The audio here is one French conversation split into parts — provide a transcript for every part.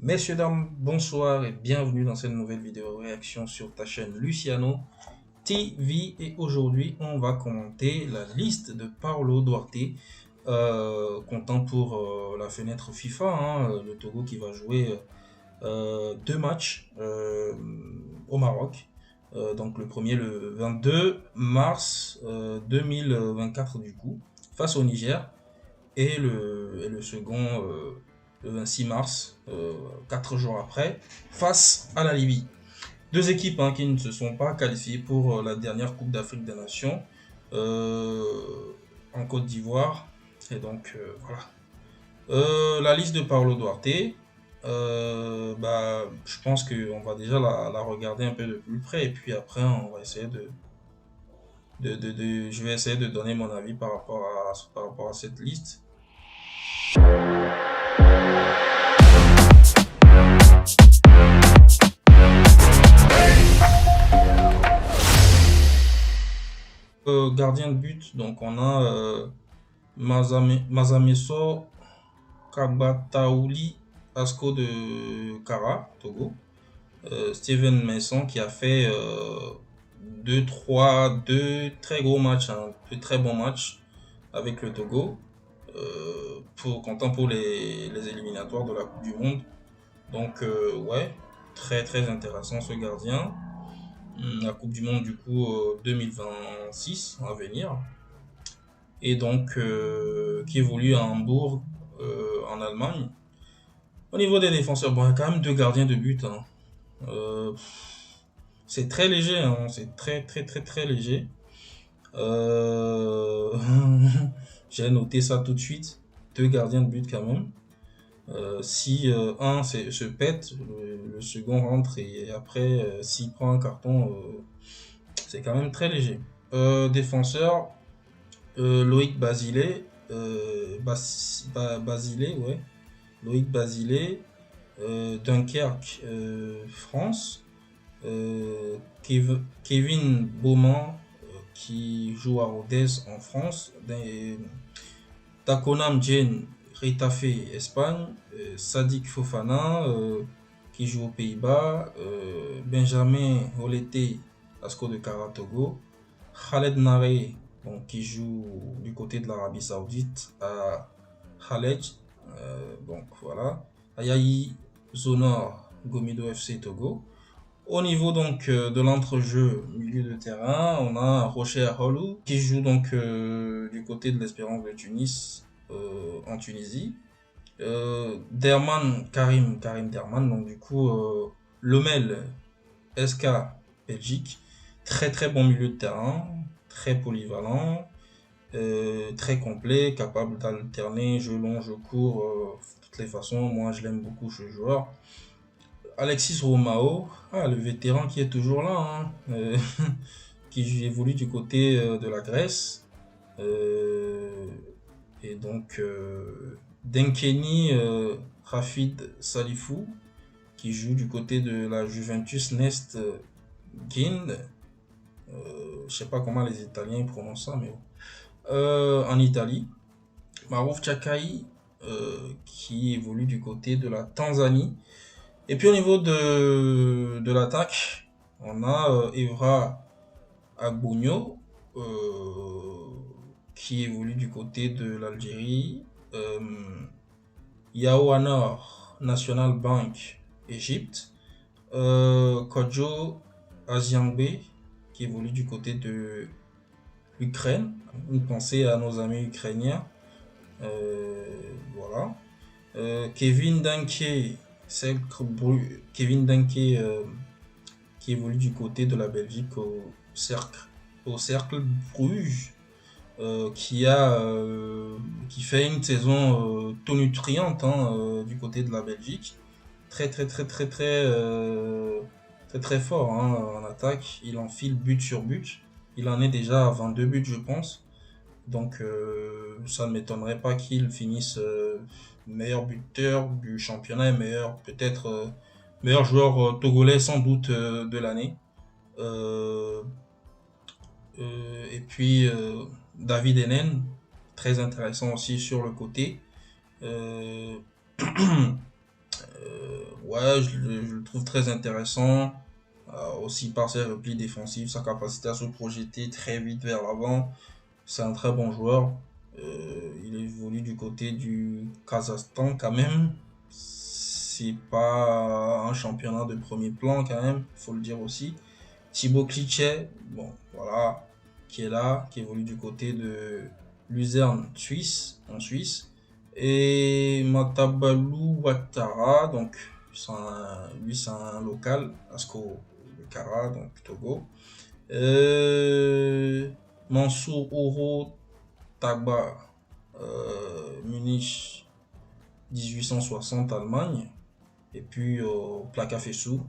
Messieurs, dames, bonsoir et bienvenue dans cette nouvelle vidéo réaction sur ta chaîne Luciano TV. Et aujourd'hui, on va commenter la liste de Paulo Duarte, comptant pour la fenêtre FIFA, le Togo qui va jouer deux matchs au Maroc. Donc le premier le 22 mars 2024 du coup, face au Niger et le second le 26 mars, 4 jours après, face à la Libye. Deux équipes qui ne se sont pas qualifiées pour la dernière Coupe d'Afrique des Nations euh, en Côte d'Ivoire. Et donc voilà. La liste de Paulo Duarte, je pense qu'on va déjà la regarder un peu de plus près et puis après on va essayer je vais essayer de donner mon avis par rapport à cette liste. Gardien de but, donc on a Mazameso Kabataouli Asco de Kara, Togo. Steven Mason qui a fait deux très gros matchs, deux très bons matchs avec le Togo, comptant pour les éliminatoires de la Coupe du Monde. Donc ouais, très très intéressant ce gardien. La Coupe du Monde du coup 2026 à venir. Et donc qui évolue à Hambourg en Allemagne. Au niveau des défenseurs, bon, il y a quand même deux gardiens de but. Euh, c'est très léger, c'est très très très très léger. Euh, J'ai noté ça tout de suite. Deux gardiens de but quand même. Si un se pète, le second rentre et après s'il prend un carton, c'est quand même très léger. Défenseur, Loïc Basile, Basile, ouais. Loïc Basile, Dunkerque, France. Kevin Bauman, qui joue à Rodez en France. Takonam Jane, Retafe, Espagne. Sadik Fofana, qui joue aux Pays-Bas. Benjamin Olete, Asco de Kara, Togo. Khaled Nare, bon, qui joue du côté de l'Arabie Saoudite à Khaled. Donc voilà. Ayayi Zonor, Gomido FC Togo. Au niveau donc de l'entrejeu milieu de terrain, on a Rocher Holou qui joue donc du côté de l'Espérance de Tunis en Tunisie. Karim Derman, donc du coup Lomel SK Belgique, très très bon milieu de terrain, très polyvalent, très complet, capable d'alterner jeu long, jeu court, de toutes les façons, moi je l'aime beaucoup ce joueur. Alexis Romao, le vétéran qui est toujours là, qui évolue du côté de la Grèce. Euh, et donc, Denkeni Rafid Salifou, qui joue du côté de la Juventus Nest Gind. Je sais pas comment les Italiens prononcent ça, mais bon. En Italie. Marouf Chakai, qui évolue du côté de la Tanzanie. Et puis au niveau de l'attaque, on a Evra Agbonyo, qui évolue du côté de l'Algérie. Yao Anor, National Bank, Égypte. Kodjo Aziangbe, qui évolue du côté de l'Ukraine. Une pensée à nos amis ukrainiens. Voilà. Kevin Danke, Kevin Danke, qui évolue du côté de la Belgique au cercle Bruges, qui fait une saison tonitruante du côté de la Belgique. Très très très très très très très fort en attaque. Il enfile but sur but. Il en est déjà à 22 buts, je pense. Donc ça ne m'étonnerait pas qu'il finisse meilleur buteur du championnat et meilleur joueur togolais sans doute de l'année. Euh, et puis David Enen, très intéressant aussi sur le côté. Euh, ouais, je le trouve très intéressant. Aussi par ses replis défensifs, sa capacité à se projeter très vite vers l'avant. C'est un très bon joueur. Il évolue du côté du Kazakhstan quand même. C'est pas un championnat de premier plan quand même, faut le dire aussi. Thibaut Klitsché, bon voilà, qui est là, qui évolue du côté de Luzerne Suisse, en Suisse. Et Matabalou Ouattara, donc lui c'est un local, Asko Kara, donc Togo. Euh, Mansour Oro Tagba, Munich 1860 Allemagne. Et puis Plaka Fessou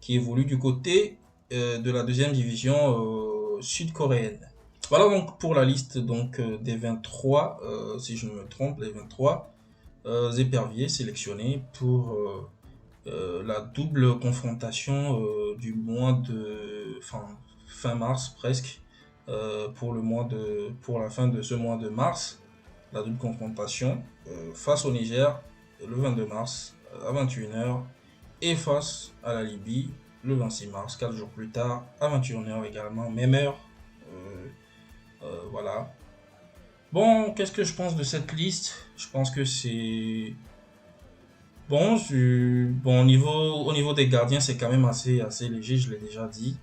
qui évolue du côté de la deuxième division sud-coréenne. Voilà donc pour la liste donc, des 23, si je ne me trompe, les 23 éperviers sélectionnés pour la double confrontation du mois de fin mars presque pour la fin de ce mois de mars, la double confrontation face au Niger le 22 mars à 21h et face à la Libye le 26 mars, 4 jours plus tard à 21h également, même heure. Voilà. Bon, qu'est-ce que je pense de cette liste? Je pense que c'est bon, au niveau des gardiens, c'est quand même assez léger, je l'ai déjà dit.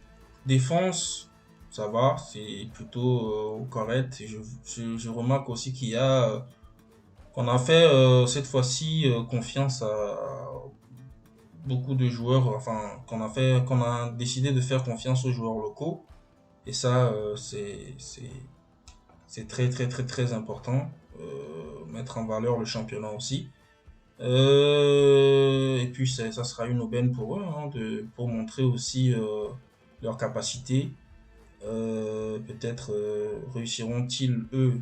Défense, ça va, c'est plutôt correct. Je remarque aussi qu'on a fait cette fois-ci confiance à beaucoup de joueurs, enfin, qu'on a décidé de faire confiance aux joueurs locaux. Et ça, c'est très, très, très, très important. Mettre en valeur le championnat aussi. Et puis ça sera une aubaine pour eux hein, pour montrer aussi leur capacité. Peut-être réussiront-ils eux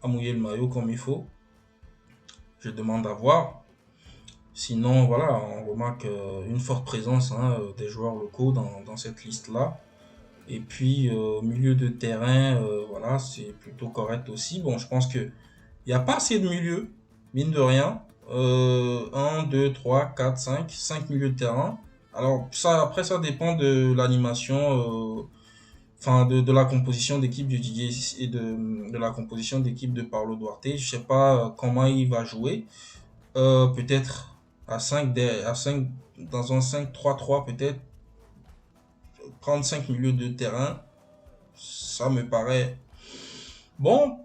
à mouiller le maillot comme il faut. Je demande à voir. Sinon voilà, on remarque une forte présence hein, des joueurs locaux dans cette liste-là. Et puis au milieu de terrain, voilà, c'est plutôt correct aussi. Bon, je pense que il n'y a pas assez de milieux, mine de rien. 1, 2, 3, 4, 5 milieux de terrain. Alors ça, après ça dépend de l'animation, de la composition d'équipe du Didier et de la composition d'équipe de Paulo Duarte. Je sais pas comment il va jouer. Peut-être à 5 dans un 5-3-3 peut-être, prendre 5 milieux de terrain, ça me paraît bon.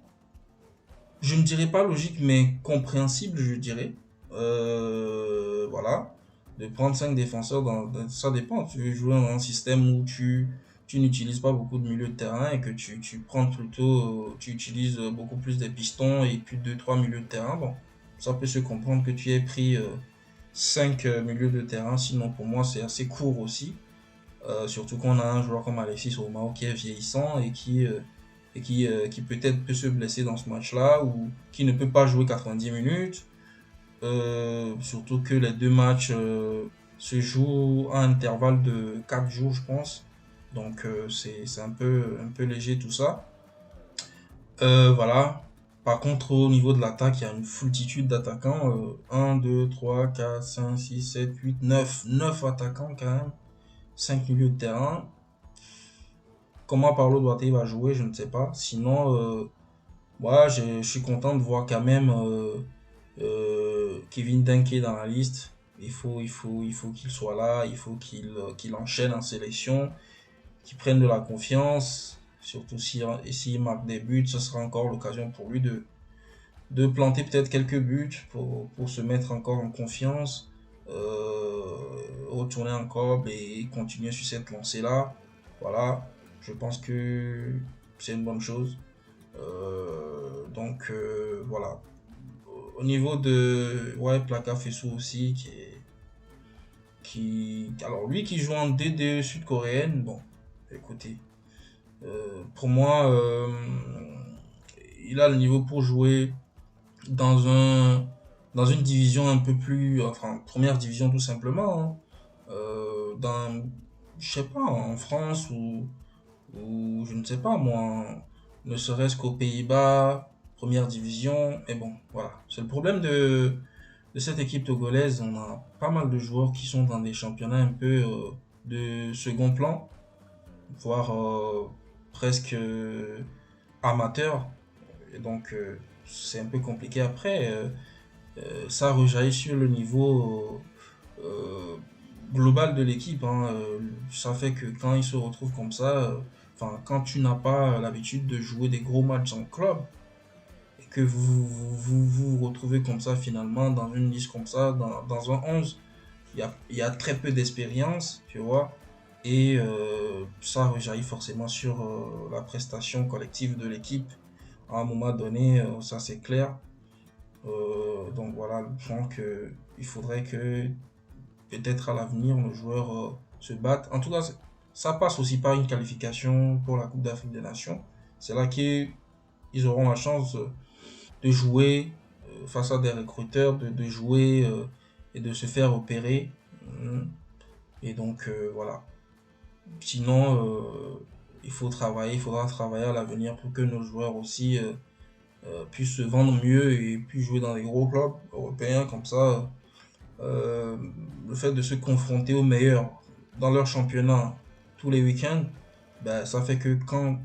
Je ne dirais pas logique, mais compréhensible, je dirais. Voilà. De prendre 5 défenseurs, ça dépend. Tu veux jouer dans un système où tu n'utilises pas beaucoup de milieux de terrain et que tu prends plutôt, tu utilises beaucoup plus des pistons et puis deux trois milieux de terrain. Bon, ça peut se comprendre que tu aies pris 5 milieux de terrain. Sinon, pour moi, c'est assez court aussi. Surtout qu'on a un joueur comme Alexis Omao qui est vieillissant et qui peut-être peut se blesser dans ce match-là ou qui ne peut pas jouer 90 minutes. Surtout que les deux matchs se jouent à un intervalle de 4 jours, je pense. Donc c'est un peu léger tout ça. Voilà. Par contre, au niveau de l'attaque, il y a une foultitude d'attaquants. 1, 2, 3, 4, 5, 6, 7, 8, 9. 9 attaquants quand même. 5 milieux de terrain. Comment Paulo Duarte va jouer, je ne sais pas. Sinon, moi, je suis content de voir quand même Kevin Denke dans la liste. Il faut qu'il soit là, il faut qu'il enchaîne en sélection, qu'il prenne de la confiance. Surtout s'il marque des buts, ce sera encore l'occasion pour lui de planter peut-être quelques buts pour se mettre encore en confiance, retourner encore et continuer sur cette lancée-là. Voilà, je pense que c'est une bonne chose. Voilà. Au niveau de Plaka Fessou aussi, alors lui qui joue en D2 sud-coréenne, bon, écoutez, pour moi, il a le niveau pour jouer dans dans une division un peu plus, enfin, première division tout simplement, hein. Je sais pas, en France ou je ne sais pas moi, ne serait-ce qu'aux Pays-Bas, première division, et bon, voilà. C'est le problème de cette équipe togolaise, on a pas mal de joueurs qui sont dans des championnats un peu de second plan, voire presque amateurs. Et donc, c'est un peu compliqué après. Ça rejaillit sur le niveau euh, global de l'équipe, hein. Ça fait que quand ils se retrouvent comme ça, enfin, quand tu n'as pas l'habitude de jouer des gros matchs en club, et que vous retrouvez comme ça finalement dans une liste comme ça, dans un 11, il y a très peu d'expérience, tu vois, et ça rejaillit forcément sur la prestation collective de l'équipe à un moment donné, ça c'est clair. Donc voilà, donc il faudrait que peut-être à l'avenir nos joueurs se battent. En tout cas, ça passe aussi par une qualification pour la Coupe d'Afrique des Nations. C'est là qu'ils auront la chance de jouer face à des recruteurs, de jouer et de se faire opérer. Et donc voilà. Sinon, il faudra travailler à l'avenir pour que nos joueurs aussi puissent se vendre mieux et puissent jouer dans les gros clubs européens comme ça. Le fait de se confronter aux meilleurs dans leur championnat tous les week-ends, ben, ça fait que quand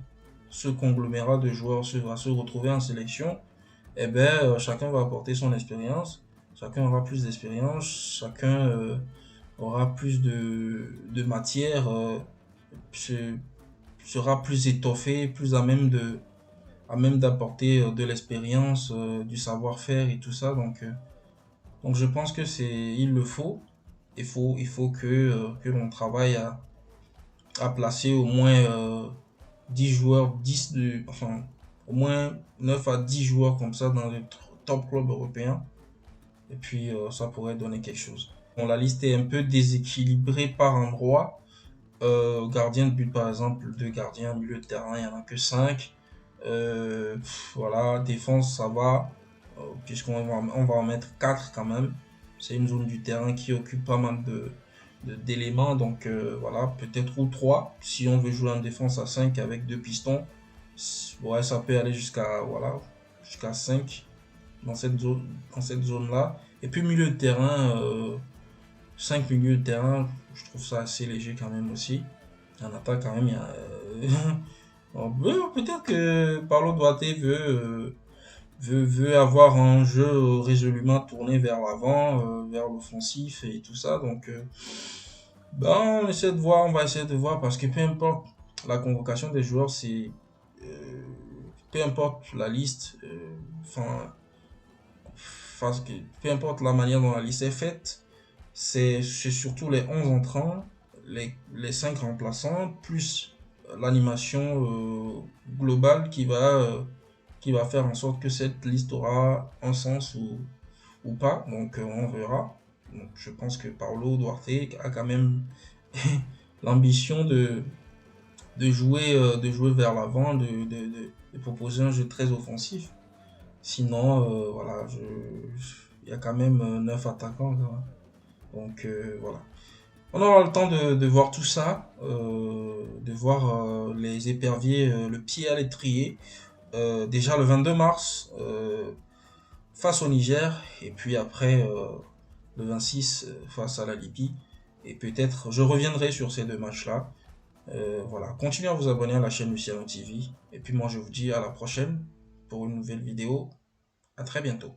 ce conglomérat de joueurs va se retrouver en sélection, eh ben, chacun va apporter son expérience, chacun aura plus d'expérience, chacun aura plus de matière, sera plus étoffé, plus à même d'apporter de l'expérience, du savoir-faire et tout ça. Donc je pense que il le faut. Il faut que l'on travaille à placer au moins 10 joueurs, enfin, au moins 9 à 10 joueurs comme ça dans les top clubs européens. Et puis ça pourrait donner quelque chose. Bon, la liste est un peu déséquilibrée par endroit. Gardien de but par exemple, deux gardiens, milieu de terrain, il n'y en a que 5. Voilà, défense ça va, on va en mettre 4 quand même. C'est une zone du terrain qui occupe pas mal d'éléments, donc voilà, peut-être ou 3 si on veut jouer en défense à 5 avec deux pistons. Ouais, ça peut aller jusqu'à voilà, jusqu'à 5 dans cette zone là. Et puis milieu de terrain, 5 milieux de terrain, je trouve ça assez léger quand même aussi. En attaque quand même, il y a peut-être que Paulo Duarte veut avoir un jeu résolument tourné vers l'avant, vers l'offensif et tout ça. Donc, ben, on va essayer de voir parce que peu importe la convocation des joueurs, euh, peu importe la liste, enfin, peu importe la manière dont la liste est faite, c'est surtout les 11 entrants, les 5 remplaçants, plus l'animation globale qui va faire en sorte que cette liste aura un sens ou pas. Donc on verra. Donc, je pense que Paulo Duarte a quand même l'ambition de jouer vers l'avant, de proposer un jeu très offensif. Sinon, voilà, il y a quand même 9 attaquants. Donc voilà. On aura le temps de voir tout ça, de voir les éperviers, le pied à l'étrier. Déjà le 22 mars face au Niger et puis après le 26 face à la Libye. Et peut-être je reviendrai sur ces deux matchs-là. Voilà, continuez à vous abonner à la chaîne Luciano TV. Et puis moi je vous dis à la prochaine pour une nouvelle vidéo. À très bientôt.